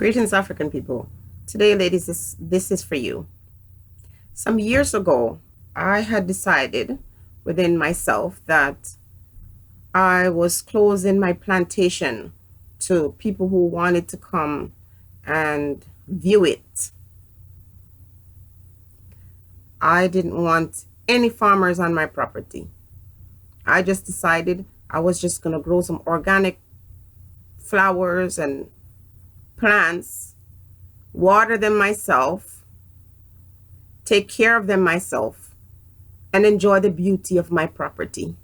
Greetings, African people. Today, ladies, this is for you. Some years ago, I had decided within myself that I was closing my plantation to people who wanted to come and view it. I didn't want any farmers on my property. I just decided I was just going to grow some organic flowers and plants, water them myself, take care of them myself, and enjoy the beauty of my property.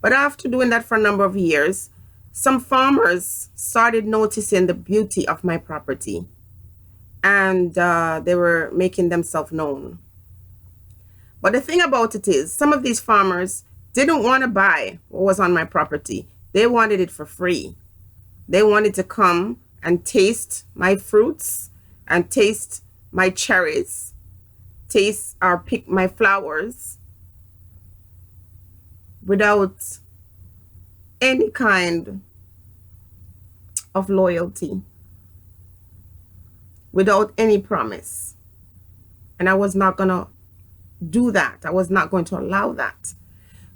But after doing that for a number of years, some farmers started noticing the beauty of my property, and they were making themselves known. But the thing about it is, some of these farmers didn't want to buy what was on my property. They wanted it for free. They wanted to come and taste my fruits and taste my cherries, taste or pick my flowers without any kind of loyalty, without any promise. And I was not going to do that. I was not going to allow that.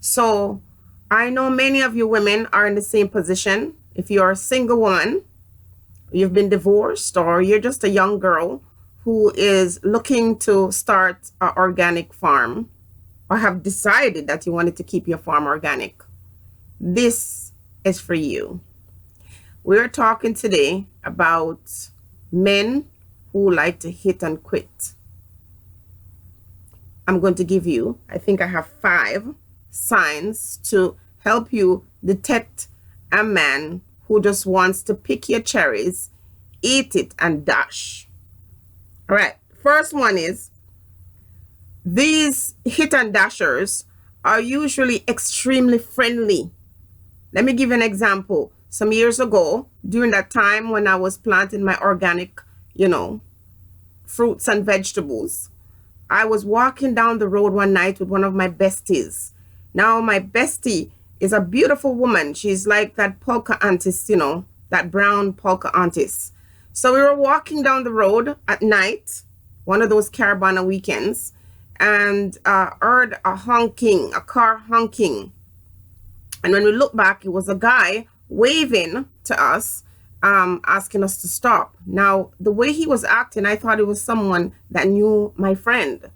So I know many of you women are in the same position. If you're a single woman, you've been divorced, or you're just a young girl who is looking to start an organic farm, or have decided that you wanted to keep your farm organic, this is for you. We're talking today about men who like to hit and quit. I'm going to give you, I think I have 5 signs to help you detect a man who just wants to pick your cherries, eat it, and dash. All right. First one is, these hit and dashers are usually extremely friendly. Let me give you an example. Some years ago, during that time when I was planting my organic, fruits and vegetables, I was walking down the road one night with one of my besties. Now, my bestie is a beautiful woman. She's like that polka aunties, that brown polka aunties. So we were walking down the road at night, one of those Caravana weekends, and heard a car honking. And when we looked back, it was a guy waving to us, asking us to stop. Now, the way he was acting, I thought it was someone that knew my friend.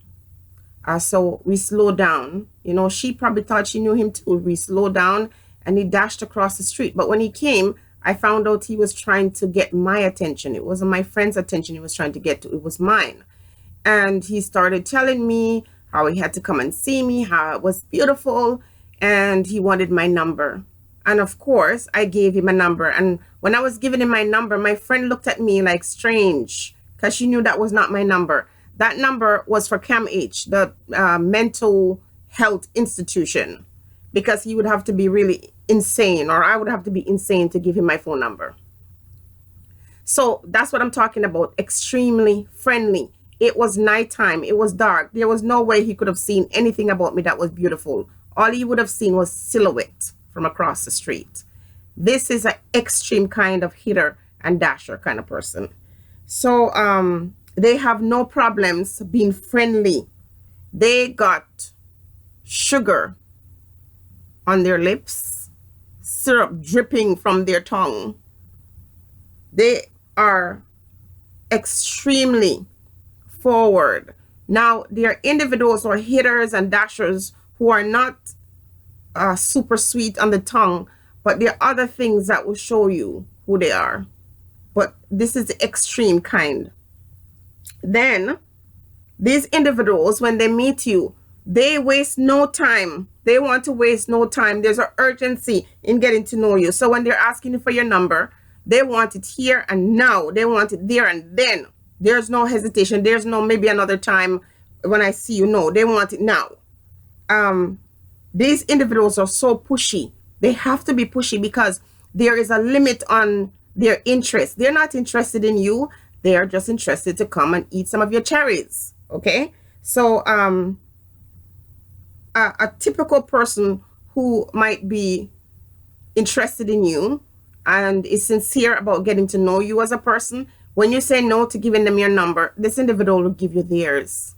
So we slowed down. She probably thought she knew him too. We slowed down and he dashed across the street. But when he came, I found out he was trying to get my attention. It wasn't my friend's attention he was trying to get to. It was mine. And he started telling me how he had to come and see me, how it was beautiful, and he wanted my number. And of course, I gave him a number. And when I was giving him my number, my friend looked at me like strange because she knew that was not my number. That number was for CAMH, the mental health institution, because he would have to be really insane, or I would have to be insane to give him my phone number. So that's what I'm talking about. Extremely friendly. It was nighttime. It was dark. There was no way he could have seen anything about me that was beautiful. All he would have seen was silhouette from across the street. This is an extreme kind of hitter and dasher kind of person. So they have no problems being friendly. They got sugar on their lips, syrup dripping from their tongue. They are extremely forward. Now, there are individuals or hitters and dashers who are not super sweet on the tongue, but there are other things that will show you who they are. But this is the extreme kind. Then these individuals, when they meet you, they waste no time. They want to waste no time. There's an urgency in getting to know you. So when they're asking you for your number, they want it here and now. They want it there and then. There's no hesitation. There's no maybe another time when I see you. No, they want it now. These individuals are so pushy. They have to be pushy because there is a limit on their interest. They're not interested in you. They are just interested to come and eat some of your cherries. Okay. So a typical person who might be interested in you and is sincere about getting to know you as a person, when you say no to giving them your number, this individual will give you theirs.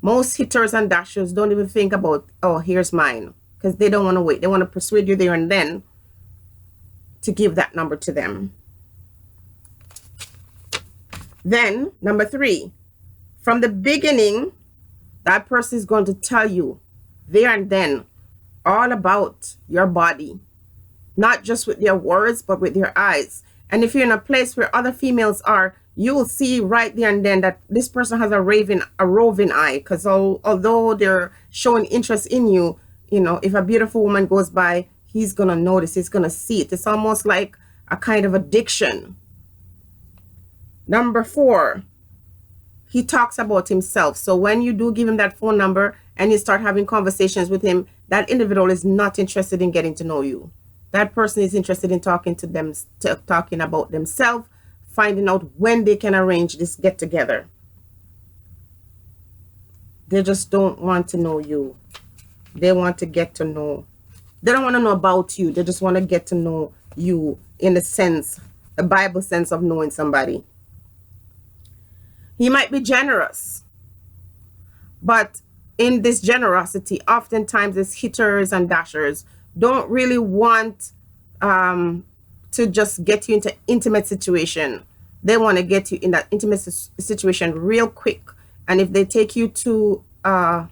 Most hitters and dashers don't even think about, oh, here's mine, because they don't want to wait. They want to persuade you there and then to give that number to them. Then, number 3, from the beginning, that person is going to tell you there and then all about your body, not just with their words, but with their eyes. And if you're in a place where other females are, you will see right there and then that this person has a roving eye, because although they're showing interest in you, you know, if a beautiful woman goes by, he's going to notice, he's going to see it. It's almost like a kind of addiction. Number 4, he talks about himself. So when you do give him that phone number and you start having conversations with him, that individual is not interested in getting to know you. That person is interested in talking to them, talking about themselves, finding out when they can arrange this get together. They just don't want to know you. They want to get to know. They don't want to know about you. They just want to get to know you in the sense, the Bible sense of knowing somebody. He might be generous, but in this generosity, oftentimes these hitters and dashers don't really want to just get you into intimate situation. They want to get you in that intimate situation real quick. And if they take you to a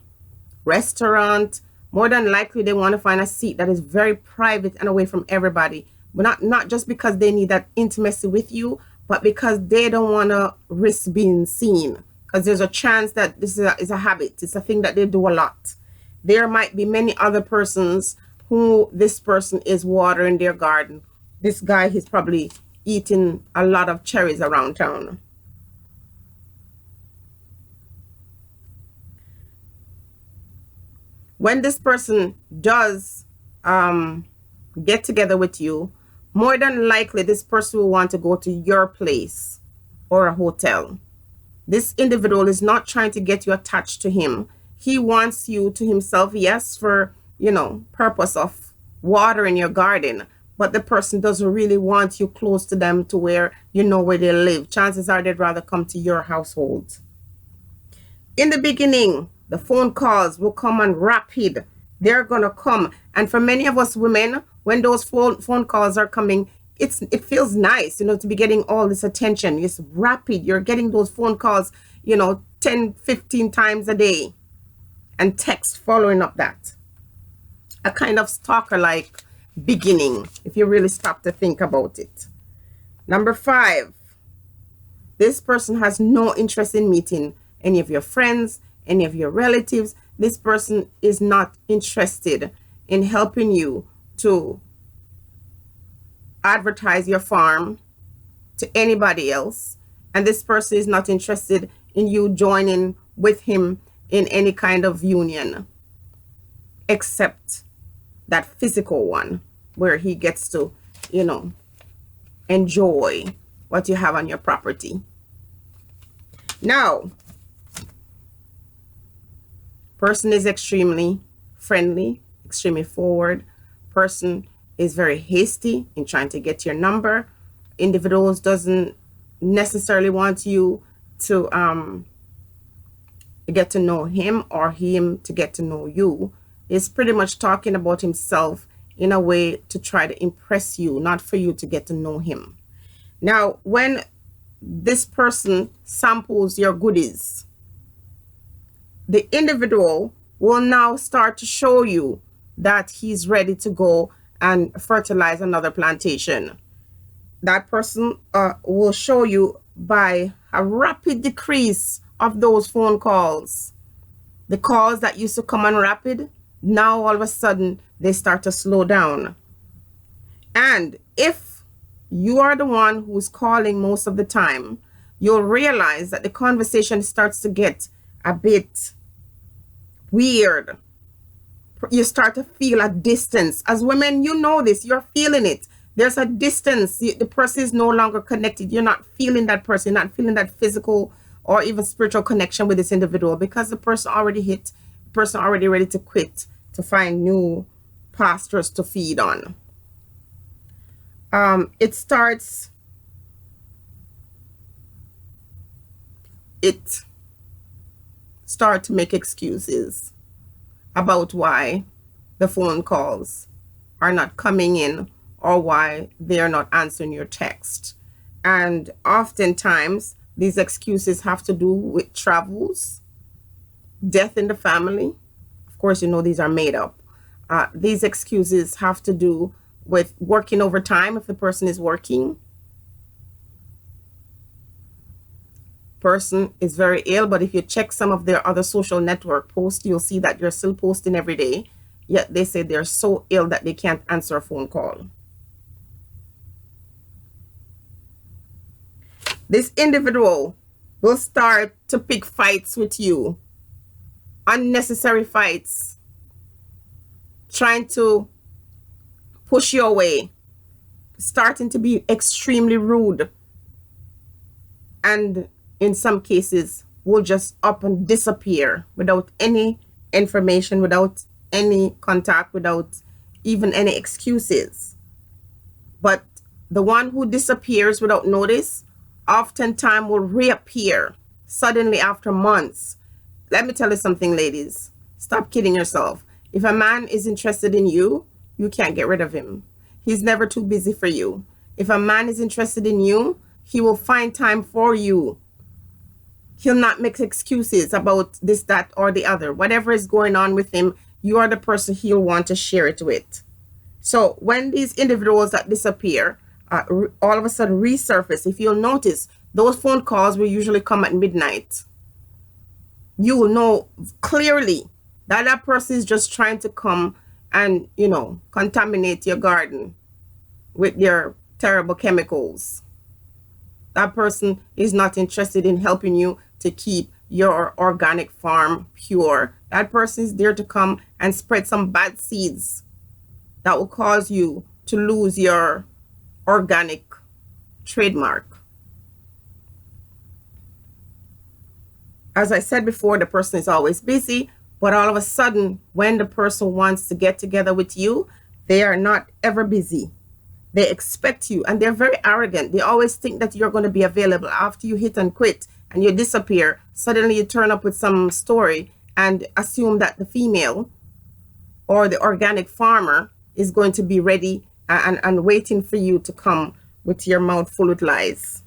restaurant, more than likely they want to find a seat that is very private and away from everybody. But not just because they need that intimacy with you, but because they don't want to risk being seen. Because there's a chance that this is a habit. It's a thing that they do a lot. There might be many other persons who this person is watering their garden. This guy, he's probably eating a lot of cherries around town. When this person does get together with you, more than likely this person will want to go to your place or a hotel. This individual is not trying to get you attached to him. He wants you to himself, yes, for, you know, purpose of watering your garden, but the person doesn't really want you close to them to where you know where they live. Chances are they'd rather come to your household. In the beginning, the phone calls will come on rapid. They're going to come. And for many of us women, when those phone calls are coming, it feels nice, you know, to be getting all this attention. It's rapid. You're getting those phone calls, you know, 10, 15 times a day. And text following up that. A kind of stalker-like beginning, if you really stop to think about it. Number 5, this person has no interest in meeting any of your friends, any of your relatives. This person is not interested in helping you to advertise your farm to anybody else. And this person is not interested in you joining with him in any kind of union, except that physical one where he gets to, you know, enjoy what you have on your property. Now, person is extremely friendly, extremely forward. Person is very hasty in trying to get your number. Individuals doesn't necessarily want you to get to know him or him to get to know you. Is pretty much talking about himself in a way to try to impress you, not for you to get to know him. Now, when this person samples your goodies, the individual will now start to show you that he's ready to go and fertilize another plantation. That person will show you by a rapid decrease of those phone calls. The calls that used to come on rapid, now all of a sudden they start to slow down. And if you are the one who's calling most of the time, you'll realize that the conversation starts to get a bit weird. You start to feel a distance. As women, you know this, you're feeling it. There's a distance. The person is no longer connected. You're not feeling that person, you're not feeling that physical or even spiritual connection with this individual, because the person already hit, the person already ready to quit to find new pastures to feed on. It starts, it start to make excuses about why the phone calls are not coming in or why they are not answering your text. And oftentimes, these excuses have to do with travels, death in the family. Of course, you know these are made up. These excuses have to do with working overtime if the person is working. Person is very ill, but if you check some of their other social network posts, you'll see that you're still posting every day. Yet they say they're so ill that they can't answer a phone call. This individual will start to pick fights with you, unnecessary fights, trying to push you away, starting to be extremely rude, and in some cases will just up and disappear without any information, without any contact, without even any excuses. But the one who disappears without notice oftentimes will reappear suddenly after months. Let me tell you something, ladies. Stop kidding yourself. If a man is interested in you, you can't get rid of him. He's never too busy for you. If a man is interested in you, he will find time for you. He'll not make excuses about this, that, or the other. Whatever is going on with him, you are the person he'll want to share it with. So when these individuals that disappear, all of a sudden resurface, if you'll notice, those phone calls will usually come at midnight. You will know clearly that that person is just trying to come and, contaminate your garden with their terrible chemicals. That person is not interested in helping you to keep your organic farm pure. That person is there to come and spread some bad seeds that will cause you to lose your organic trademark. As I said before, the person is always busy, but all of a sudden, when the person wants to get together with you, they are not ever busy. They expect you, and they're very arrogant. They always think that you're going to be available after you hit and quit and you disappear. Suddenly you turn up with some story and assume that the female or the organic farmer is going to be ready and waiting for you to come with your mouth full with lies.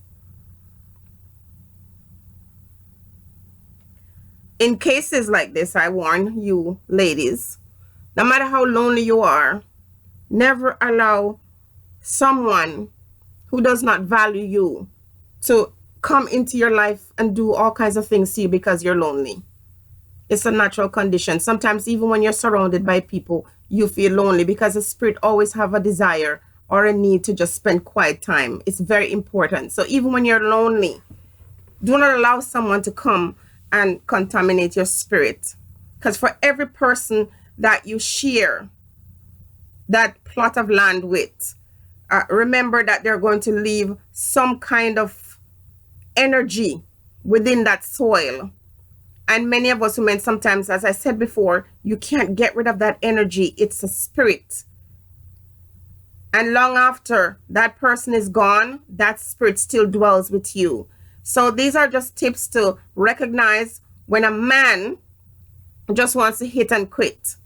In cases like this, I warn you, ladies, no matter how lonely you are, never allow someone who does not value you to come into your life and do all kinds of things to you because you're lonely. It's a natural condition. Sometimes even when you're surrounded by people, you feel lonely because the spirit always have a desire or a need to just spend quiet time. It's very important. So even when you're lonely, do not allow someone to come and contaminate your spirit. Because for every person that you share that plot of land with, remember that they're going to leave some kind of energy within that soil. And many of us women, sometimes, as I said before, you can't get rid of that energy. It's a spirit. And long after that person is gone, that spirit still dwells with you. So these are just tips to recognize when a man just wants to hit and quit.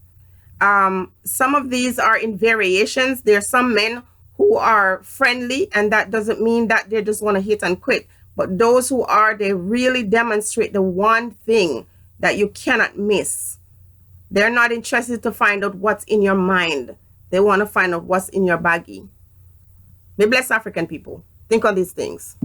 Some of these are in variations. There are some men who are friendly, and that doesn't mean that they just want to hit and quit. But those who are, they really demonstrate the one thing that you cannot miss. They're not interested to find out what's in your mind. They want to find out what's in your baggie. Be blessed, African people. Think on these things.